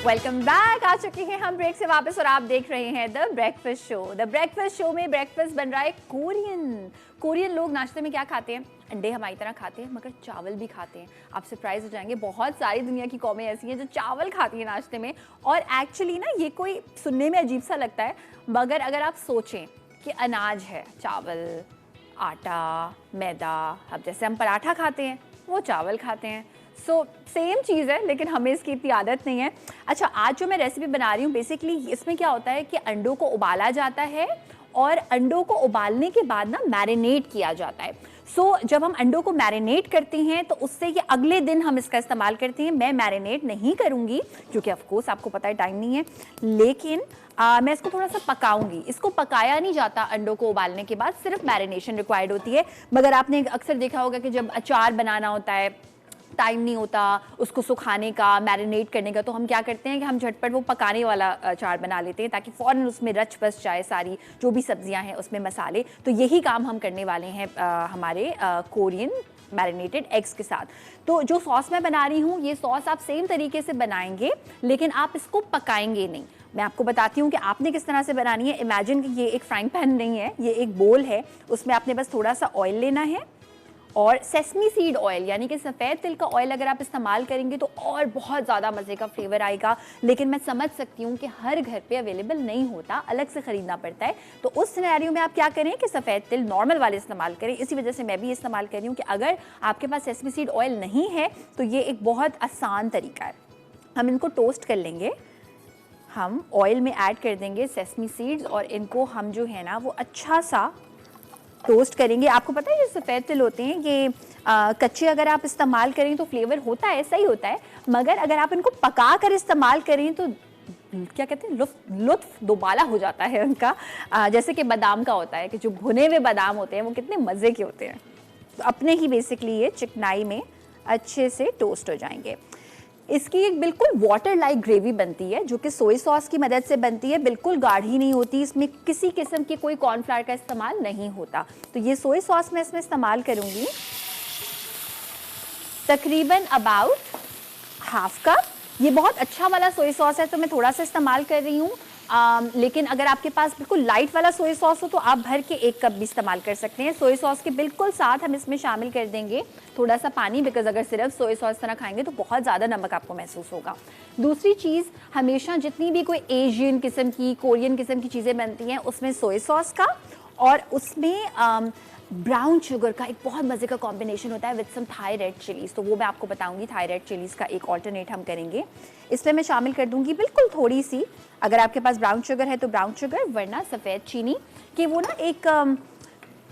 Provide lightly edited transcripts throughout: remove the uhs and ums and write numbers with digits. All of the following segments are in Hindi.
Welcome back. आ चुके हैं हम ब्रेक से वापस और आप देख रहे हैं the breakfast show. The breakfast show में ब्रेकफास्ट बन रहा है कोरियन लोग नाश्ते में क्या खाते हैं? अंडे हमारी तरह खाते हैं मगर चावल भी खाते हैं। आप सरप्राइज हो जाएंगे, बहुत सारी दुनिया की कौमें ऐसी हैं जो चावल खाती हैं नाश्ते में। और एक्चुअली ना ये कोई सुनने में अजीब सा लगता है, मगर अगर आप सोचें कि अनाज है, चावल, आटा, मैदा, अब जैसे हम पराठा खाते हैं वो चावल खाते हैं। सो सेम चीज़ है, लेकिन हमें इसकी इतनी आदत नहीं है। अच्छा, आज जो मैं रेसिपी बना रही हूँ बेसिकली इसमें क्या होता है कि अंडों को उबाला जाता है और अंडों को उबालने के बाद ना मैरिनेट किया जाता है। जब हम अंडों को मैरिनेट करते हैं तो उससे ये अगले दिन हम इसका इस्तेमाल करते हैं। मैं मैरिनेट नहीं करूँगी क्योंकि ऑफ कोर्स आपको पता है टाइम नहीं है, लेकिन मैं इसको थोड़ा सा पकाऊंगी। इसको पकाया नहीं जाता अंडों को उबालने के बाद, सिर्फ मैरिनेशन रिक्वायर्ड होती है। मगर आपने अक्सर देखा होगा कि जब अचार बनाना होता है, टाइम नहीं होता उसको सुखाने का, मैरिनेट करने का, तो हम क्या करते हैं कि हम झटपट वो पकाने वाला अचार बना लेते हैं ताकि फ़ौरन उसमें रच बस जाए सारी जो भी सब्जियां हैं उसमें मसाले। तो यही काम हम करने वाले हैं हमारे कोरियन मैरिनेटेड एग्स के साथ। तो जो सॉस मैं बना रही हूँ ये सॉस आप सेम तरीके से बनाएंगे, लेकिन आप इसको पकाएंगे नहीं। मैं आपको बताती हूँ कि आपने किस तरह से बनानी है। इमेजिन कि ये एक फ्राइंग पैन नहीं है, ये एक बोल है। उसमें आपने बस थोड़ा सा ऑयल लेना है और सेसमी सीड ऑयल यानी कि सफ़ेद तिल का ऑयल अगर आप इस्तेमाल करेंगे तो और बहुत ज़्यादा मज़े का फ्लेवर आएगा। लेकिन मैं समझ सकती हूँ कि हर घर पे अवेलेबल नहीं होता, अलग से ख़रीदना पड़ता है। तो उस सिनेरियो में आप क्या करें कि सफ़ेद तिल नॉर्मल वाले इस्तेमाल करें। इसी वजह से मैं भी इस्तेमाल कर रही हूँ कि अगर आपके पास सेसमी सीड ऑयल नहीं है तो ये एक बहुत आसान तरीका है। हम इनको टोस्ट कर लेंगे, हम ऑयल में ऐड कर देंगे सेसमी सीड्स और इनको हम जो है ना वो अच्छा सा टोस्ट करेंगे। आपको पता है ये सफ़ेद तिल होते हैं, ये कच्चे अगर आप इस्तेमाल करें तो फ्लेवर होता है, सही होता है, मगर अगर आप इनको पका कर इस्तेमाल करें तो क्या कहते हैं लुत्फ दोबाला हो जाता है उनका। जैसे कि बादाम का होता है कि जो भुने हुए बादाम होते हैं वो कितने मज़े के होते हैं। तो अपने ही बेसिकली ये चिकनाई में अच्छे से टोस्ट हो जाएंगे। इसकी एक बिल्कुल वाटर लाइक ग्रेवी बनती है जो कि सोया सॉस की मदद से बनती है, बिल्कुल गाढ़ी नहीं होती। इसमें किसी किस्म की कोई कॉर्नफ्लावर का इस्तेमाल नहीं होता। तो ये सोया सॉस मैं इसमें इस्तेमाल करूंगी तकरीबन अबाउट हाफ कप। ये बहुत अच्छा वाला सोया सॉस है तो मैं थोड़ा सा इस्तेमाल कर रही हूँ। लेकिन अगर आपके पास बिल्कुल लाइट वाला सोया सॉस हो तो आप भर के 1 कप भी इस्तेमाल कर सकते हैं। सोया सॉस के बिल्कुल साथ हम इसमें शामिल कर देंगे थोड़ा सा पानी, बिकॉज अगर सिर्फ सोया सॉस तरह खाएंगे तो बहुत ज़्यादा नमक आपको महसूस होगा। दूसरी चीज़, हमेशा जितनी भी कोई एशियन किस्म की, कोरियन किस्म की चीज़ें बनती हैं उसमें सोया सॉस का और उसमें ब्राउन शुगर का एक बहुत मज़े का कॉम्बिनेशन होता है with some Thai red chillies. तो वो मैं आपको बताऊंगी, थाई रेड चिलीज़ का एक ऑल्टरनेट हम करेंगे। इसमें मैं शामिल कर दूंगी बिल्कुल थोड़ी सी, अगर आपके पास ब्राउन शुगर है तो ब्राउन शुगर, वरना सफ़ेद चीनी, कि वो ना एक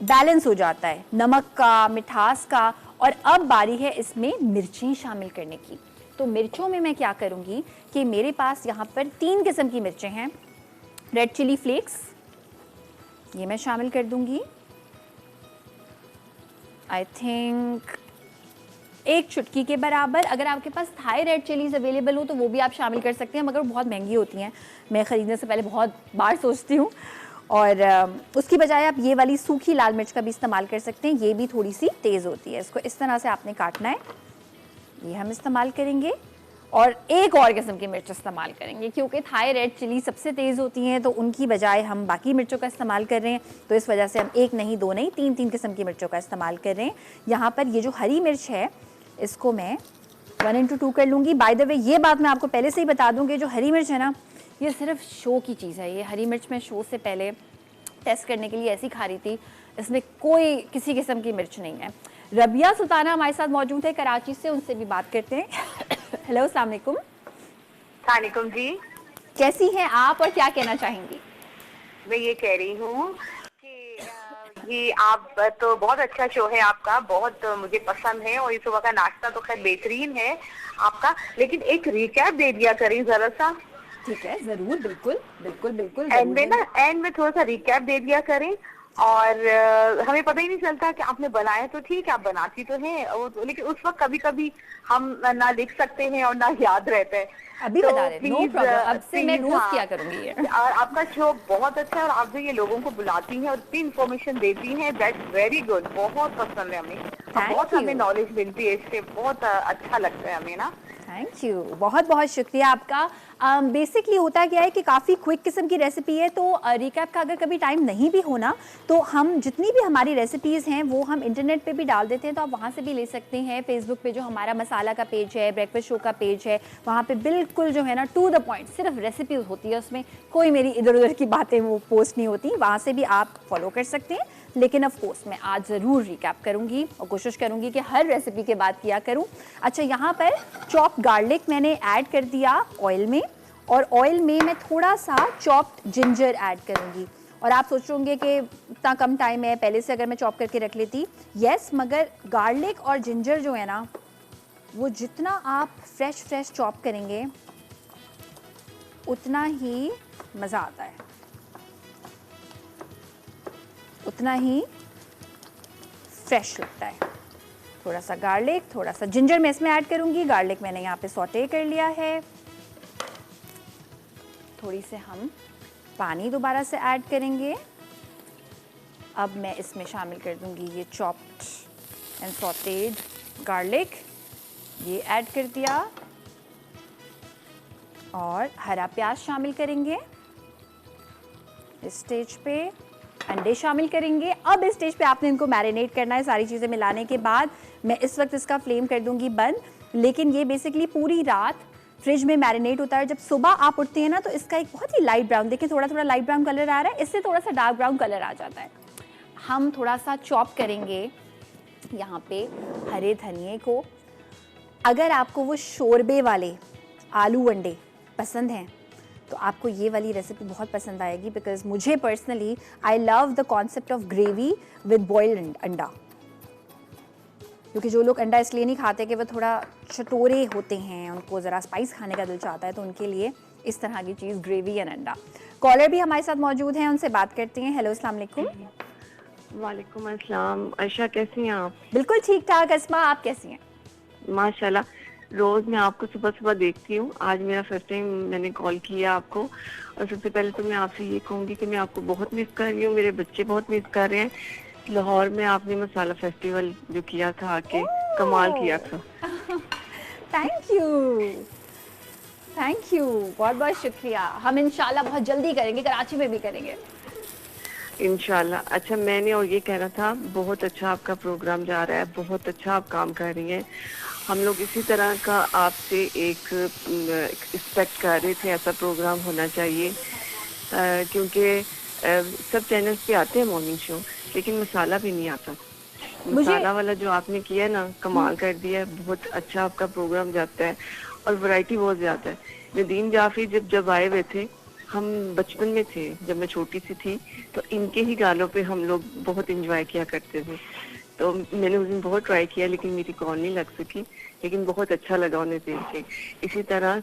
बैलेंस हो जाता है नमक का, मिठास का। और अब बारी है इसमें मिर्चें शामिल करने की। तो मिर्चों में मैं क्या करूँगी कि मेरे पास यहाँ पर 3 किस्म की मिर्चें हैं। रेड चिली फ्लेक्स ये मैं शामिल कर दूंगी, आई थिंक 1 चुटकी के बराबर। अगर आपके पास थाई रेड चिलीज अवेलेबल हो तो वो भी आप शामिल कर सकते हैं, मगर बहुत महंगी होती हैं, मैं ख़रीदने से पहले बहुत बार सोचती हूँ। और उसकी बजाय आप ये वाली सूखी लाल मिर्च का भी इस्तेमाल कर सकते हैं, ये भी थोड़ी सी तेज़ होती है। इसको इस तरह से आपने काटना है, ये हम इस्तेमाल करेंगे। और एक और किस्म की मिर्च इस्तेमाल करेंगे क्योंकि थाई रेड चिली सबसे तेज़ होती हैं, तो उनकी बजाय हम बाकी मिर्चों का इस्तेमाल कर रहे हैं। तो इस वजह से हम 1 नहीं 2 नहीं 3 किस्म की मिर्चों का इस्तेमाल कर रहे हैं। यहाँ पर ये जो हरी मिर्च है इसको मैं 1:2 कर लूँगी। बाय द वे ये बात मैं आपको पहले से ही बता दूँ कि जो हरी मिर्च है ना ये सिर्फ शो की चीज़ है। ये हरी मिर्च मैं शो से पहले टेस्ट करने के लिए ऐसी खा रही थी, इसमें कोई किसी किस्म की मिर्च नहीं है। रबिया सुल्ताना हमारे साथ मौजूद है कराची से, उनसे भी बात करते हैं। हेलो, अस्सलाम वालेकुम। वालेकुम जी, कैसी हैं आप और क्या कहना चाहेंगी? मैं ये कह रही हूँ कि ये आप तो बहुत अच्छा शो है आपका, बहुत मुझे पसंद है और ये सुबह का नाश्ता तो खैर बेहतरीन है आपका, लेकिन एक रिकैप दे दिया करें जरा सा। ठीक है, जरूर, बिल्कुल बिल्कुल बिल्कुल। एंड में थोड़ा सा रिकैप दे दिया करें। और हमें पता ही नहीं चलता कि आपने बनाया तो ठीक है, आप बनाती तो हैं, लेकिन उस वक्त कभी कभी हम ना लिख सकते हैं और ना याद रहते हैं। अभी तो बता रहे, नो प्रॉब्लम, अब से मैं रोज किया करूंगी ये। और आपका शो बहुत अच्छा है और आप जो ये लोगों को बुलाती हैं और इतनी इन्फॉर्मेशन देती हैं, दैट्स वेरी गुड, बहुत पसंद है हमें, बहुत हमें नॉलेज मिलती है इससे, बहुत अच्छा लगता है हमें ना। थैंक यू, बहुत बहुत शुक्रिया आपका। बेसिकली होता क्या है कि काफ़ी क्विक किस्म की रेसिपी है, तो रिकैप का अगर कभी टाइम नहीं भी होना तो हम जितनी भी हमारी रेसिपीज़ हैं वो हम इंटरनेट पे भी डाल देते हैं, तो आप वहाँ से भी ले सकते हैं। फेसबुक पे जो हमारा मसाला का पेज है, ब्रेकफास्ट शो का पेज है, वहाँ पे बिल्कुल जो है ना टू द पॉइंट सिर्फ रेसिपीज़ होती है, उसमें कोई मेरी इधर उधर की बातें वो पोस्ट नहीं होती, वहाँ से भी आप फॉलो कर सकते हैं। लेकिन ऑफ कोर्स मैं आज ज़रूर रिकैप करूंगी और कोशिश करूंगी कि हर रेसिपी के बाद किया करूं। अच्छा, यहाँ पर चॉप गार्लिक मैंने ऐड कर दिया ऑयल में, और ऑयल में मैं थोड़ा सा चॉप्ड जिंजर ऐड करूंगी। और आप सोचोगे कि इतना कम टाइम है, पहले से अगर मैं चॉप करके रख लेती, यस, मगर गार्लिक और जिंजर जो है ना वो जितना आप फ्रेश चॉप करेंगे उतना ही मज़ा आता है, उतना ही फ्रेश लगता है। थोड़ा सा गार्लिक, थोड़ा सा जिंजर मैं इसमें ऐड करूंगी। गार्लिक मैंने यहाँ पे सौटे कर लिया है। थोड़ी से हम पानी दोबारा से ऐड करेंगे। अब मैं इसमें शामिल कर दूंगी ये चॉप्ड एंड सौटेड गार्लिक, ये ऐड कर दिया, और हरा प्याज शामिल करेंगे। इस स्टेज पे अंडे शामिल करेंगे। अब इस स्टेज पे आपने इनको मैरिनेट करना है। सारी चीज़ें मिलाने के बाद मैं इस वक्त इसका फ्लेम कर दूंगी बंद। लेकिन ये बेसिकली पूरी रात फ्रिज में मैरिनेट होता है। जब सुबह आप उठते हैं ना तो इसका एक बहुत ही लाइट ब्राउन, देखिए थोड़ा थोड़ा लाइट ब्राउन कलर आ रहा है, इससे थोड़ा सा डार्क ब्राउन कलर आ जाता है। हम थोड़ा सा चॉप करेंगे यहाँ पे हरे धनिए को। अगर आपको वो शोरबे वाले आलू अंडे पसंद हैं तो आपको ये वाली रेसिपी बहुत पसंद आएगी, बिकॉज मुझे personally I love the concept of gravy with boiled अंडा। क्योंकि जो लोग अंडा इसलिए नहीं खाते कि वो थोड़ा चटोरे होते हैं, उनको ज़रा स्पाइस खाने का दिल चाहता है, तो उनके लिए इस तरह की चीज़ ग्रेवी एंड अंडा। कॉलर भी हमारे साथ मौजूद हैं, उनसे बात करते हैं। हेलो, अस्सलाम वालेकुम। वालेकुम अस्सलाम। आयशा कैसी हैं आप? बिल्कुल ठीक ठाक। अस्मा, आप कैसी हैं? माशाल्लाह, रोज मैं आपको सुबह सुबह देखती हूँ। आज मेरा फर्स्ट टाइम मैंने कॉल किया आपको, और सबसे पहले तो मैं आपसे ये कहूँगी कि मैं आपको बहुत मिस कर रही हूँ, मेरे बच्चे बहुत मिस कर रहे हैं। लाहौर में आपने मसाला फेस्टिवल जो किया था आके, कमाल किया था। थैंक यू, थैंक यू, बहुत बहुत शुक्रिया। हम इंशाल्लाह बहुत जल्दी करेंगे, कराची में भी करेंगे इंशाल्लाह। अच्छा, मैंने और ये कहना था, बहुत अच्छा आपका प्रोग्राम जा रहा है, बहुत अच्छा आप काम कर रही हैं। हम लोग इसी तरह का आपसे एक एक्सपेक्ट कर रहे थे, ऐसा प्रोग्राम होना चाहिए, क्योंकि सब चैनल्स पे आते हैं मॉर्निंग शो, लेकिन मसाला भी नहीं आता। मसाला वाला जो आपने किया ना, कमाल कर दिया है। बहुत अच्छा आपका प्रोग्राम जाता है और वैरायटी बहुत ज्यादा है। नदीम जाफी जब आए हुए थे, हम बचपन में थे, जब मैं छोटी सी थी, तो इनके ही गानों पे हम लोग बहुत एंजॉय किया करते थे। तो मैंने उस दिन बहुत ट्राई किया, लेकिन मेरी कॉल नहीं लग सकी, लेकिन बहुत अच्छा लगा उन्हें देख के। इसी तरह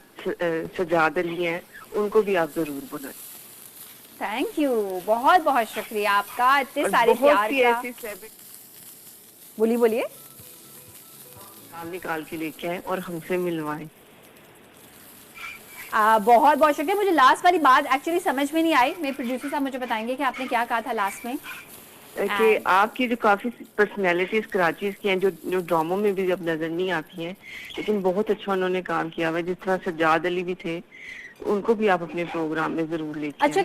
सजाद अली हैं, उनको भी आप जरूर बुलाएं। थैंक यू, बहुत बहुत शुक्रिया आपका, इतने सारे प्यार का। बोलिए बोलिए। निकाल के लेके आए और हमसे मिलवाएं। बहुत बहुत शुक्रिया। मुझे लास्ट वाली बात एक्चुअली समझ में नहीं आई, मेरे प्रोड्यूसर साहब मुझे बताएंगे कि आपने क्या कहा था लास्ट में। कि आपकी जो काफी पर्सनैलिटीज कराची की हैं, जो ड्रामों में भी अब नजर नहीं आती हैं, लेकिन बहुत अच्छा उन्होंने काम किया हुआ है। जिस तरह सज्जाद अली भी थे, उनको भी आप अपने प्रोग्राम में जरूर लेके। अच्छा,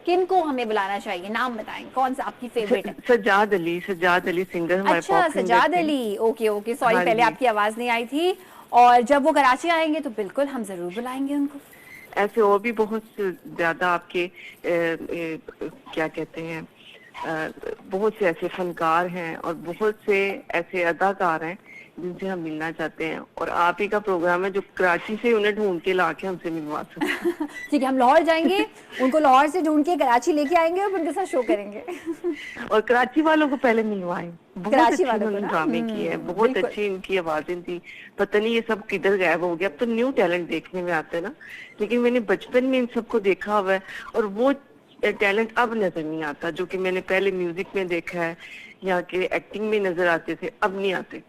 किनको हमें बुलाना चाहिए, नाम बताएं, कौन सा आपकी फेवरेट है? सज्जाद अली सिंगर हमारे। अच्छा, Sajjad Ali, okay okay, sorry हाँ पहले आपकी आवाज नहीं आई थी। और जब वो कराची आएंगे तो बिल्कुल हम जरूर बुलाएंगे उनको। ऐसे और भी बहुत ज्यादा आपके क्या कहते हैं, बहुत से ऐसे फनकार हैं और बहुत से ऐसे अदाकार हैं जिनसे हम मिलना चाहते हैं, और आप ही का प्रोग्राम है जो कराची से उन्हें ढूंढ के ला के हमसे मिलवा सकते। ठीक है, हम लाहौर जाएंगे, उनको लाहौर से ढूंढ के कराची लेके आएंगे और उनके साथ शो करेंगे। और कराची वालों को पहले मिलवाएं। बहुत अच्छे उन्होंने ड्रामे किए हैं, बहुत अच्छी इनकी आवाजें थी। पता नहीं ये सब किधर गायब हो गया, अब तो न्यू टैलेंट देखने में आता है ना, लेकिन मैंने बचपन में इन सबको देखा हुआ है, और वो टैलेंट अब नजर नहीं आता जो कि मैंने पहले म्यूजिक में देखा है या कि एक्टिंग में नजर आते थे, अब नहीं आते।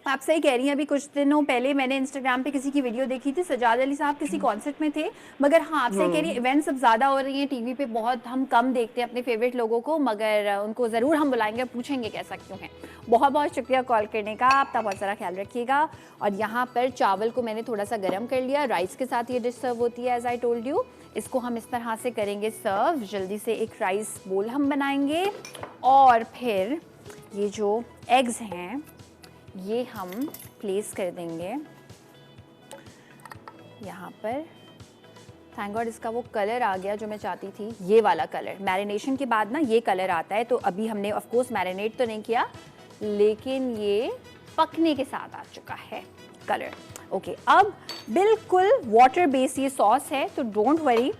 आप सही कह रही हैं। अभी कुछ दिनों पहले मैंने इंस्टाग्राम पे किसी की वीडियो देखी थी, सजाद अली साहब किसी कॉन्सर्ट में थे। मगर हाँ, आप सही कह रही हैं, इवेंट्स अब ज़्यादा हो रही हैं टीवी पे, बहुत हम कम देखते हैं अपने फेवरेट लोगों को, मगर उनको ज़रूर हम बुलाएंगे, पूछेंगे कैसा क्यों है। बहुत बहुत शुक्रिया कॉल करने का, आपका बहुत सारा ख्याल रखिएगा। और यहाँ पर चावल को मैंने थोड़ा सा गर्म कर लिया, राइस के साथ ये डिश सर्व होती है एज आई टोल्ड यू। इसको हम इस तरह से करेंगे सर्व। जल्दी से एक राइस बोल हम बनाएंगे और फिर ये जो एग्स हैं ये हम प्लेस कर देंगे यहाँ पर। थैंक गॉड इसका वो कलर आ गया जो मैं चाहती थी, ये वाला कलर। मैरिनेशन के बाद ना ये कलर आता है, तो अभी हमने ऑफ कोर्स मैरिनेट तो नहीं किया, लेकिन ये पकने के साथ आ चुका है कलर। ओके, अब बिल्कुल वाटर बेस ये सॉस है, तो डोंट वरी,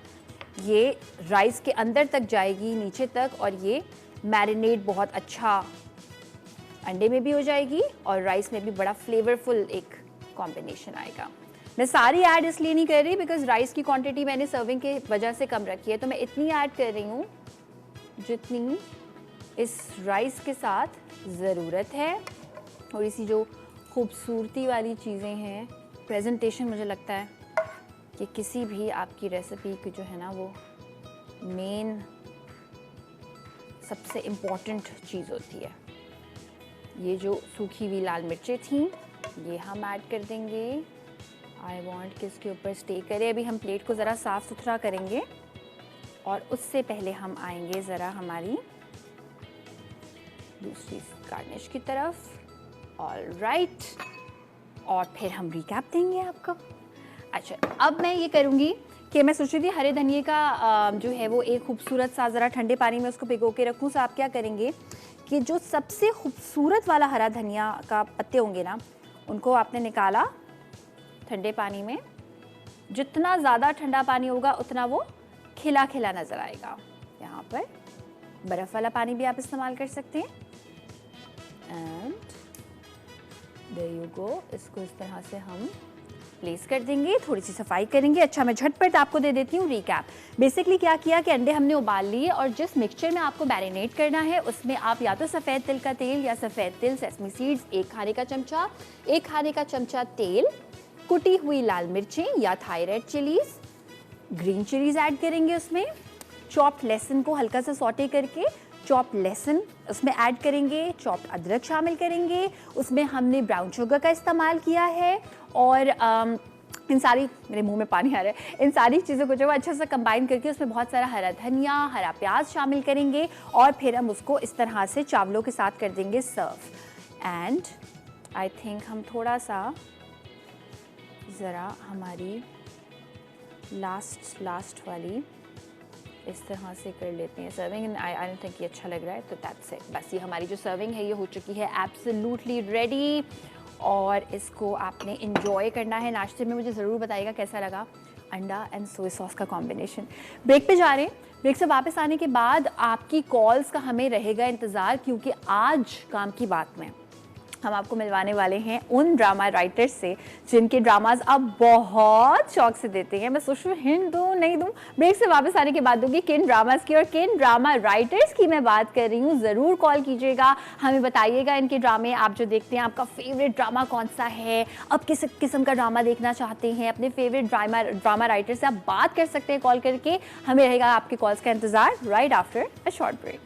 ये राइस के अंदर तक जाएगी, नीचे तक, और ये मैरिनेट बहुत अच्छा अंडे में भी हो जाएगी और राइस में भी बड़ा फ्लेवरफुल एक कॉम्बिनेशन आएगा। मैं सारी ऐड इसलिए नहीं कर रही बिकॉज राइस की क्वांटिटी मैंने सर्विंग के वजह से कम रखी है, तो मैं इतनी ऐड कर रही हूँ जितनी इस राइस के साथ ज़रूरत है। और इसी जो खूबसूरती वाली चीज़ें हैं, प्रेजेंटेशन मुझे लगता है कि किसी भी आपकी रेसिपी की जो है ना वो मेन सबसे इम्पॉर्टेंट चीज़ होती है। ये जो सूखी हुई लाल मिर्चें थी ये हम ऐड कर देंगे। आई वांट कि इसके ऊपर स्टे करे। अभी हम प्लेट को ज़रा साफ़ सुथरा करेंगे और उससे पहले हम आएंगे ज़रा हमारी दूसरी गार्निश की तरफ। ऑलराइट, और फिर हम रिकैप देंगे आपको। अच्छा, अब मैं ये करूँगी कि मैं सोच रही थी हरे धनिए का जो है वो एक खूबसूरत सा ज़रा ठंडे पानी में उसको भिगो के रखूँ। तो आप क्या करेंगे कि जो सबसे खूबसूरत वाला हरा धनिया का पत्ते होंगे ना, उनको आपने निकाला ठंडे पानी में। जितना ज़्यादा ठंडा पानी होगा उतना वो खिला खिला नज़र आएगा। यहाँ पर बर्फ़ वाला पानी भी आप इस्तेमाल कर सकते हैं। And there you go. इसको इस तरह से हम प्लेस कर देंगे, थोड़ी सी सफाई करेंगे। अच्छा, मैं झटपट आपको दे देती हूँ रिकैप। बेसिकली क्या किया कि अंडे हमने उबाल लिए और जिस मिक्सचर में आपको मैरिनेट करना है उसमें आप या तो सफ़ेद तिल का तेल या सफ़ेद तिल, सेसमी सीड्स 1 खाने का चमचा, 1 खाने का चमचा तेल, कुटी हुई लाल मिर्चें या Thai red chillies, green chillies add करेंगे उसमें। चॉप्ड लहसुन को हल्का सा सॉटे करके चॉप्ड लहसुन उसमें ऐड करेंगे। चॉप्ड अदरक शामिल करेंगे। उसमें हमने ब्राउन शुगर का इस्तेमाल किया है। और इन सारी, मेरे मुंह में पानी आ रहा है, इन सारी चीज़ों को जो अच्छा सा कंबाइन करके उसमें बहुत सारा हरा धनिया, हरा प्याज शामिल करेंगे और फिर हम उसको इस तरह से चावलों के साथ कर देंगे सर्व। एंड आई थिंक हम थोड़ा सा ज़रा हमारी लास्ट वाली इस तरह से कर लेते हैं सर्विंग। आई डोंट थिंक ये अच्छा लग रहा है, तो दैट्स इट। बस ये हमारी जो सर्विंग है ये हो चुकी है एब्सोल्युटली रेडी और इसको आपने इंजॉय करना है। नाश्ते में मुझे ज़रूर बताइएगा कैसा लगा अंडा एंड सोया सॉस का कॉम्बिनेशन। ब्रेक पे जा रहे हैं। ब्रेक से वापस आने के बाद आपकी कॉल्स का हमें रहेगा इंतज़ार, क्योंकि आज काम की बात में हम आपको मिलवाने वाले हैं उन ड्रामा राइटर्स से जिनके ड्रामाज आप बहुत शौक से देते हैं। मैं सोच रही हूँ हिंट दूँ नहीं दूँ। ब्रेक से वापस आने के बाद दूँगी किन ड्रामाज की और किन ड्रामा राइटर्स की मैं बात कर रही हूँ। ज़रूर कॉल कीजिएगा, हमें बताइएगा इनके ड्रामे आप जो देखते हैं आपका फेवरेट ड्रामा कौन सा है, अब किस किस्म का ड्रामा देखना चाहते हैं, अपने फेवरेट ड्रामा राइटर से आप बात कर सकते हैं कॉल करके। हमें रहेगा आपके कॉल्स का इंतज़ार right after a short break.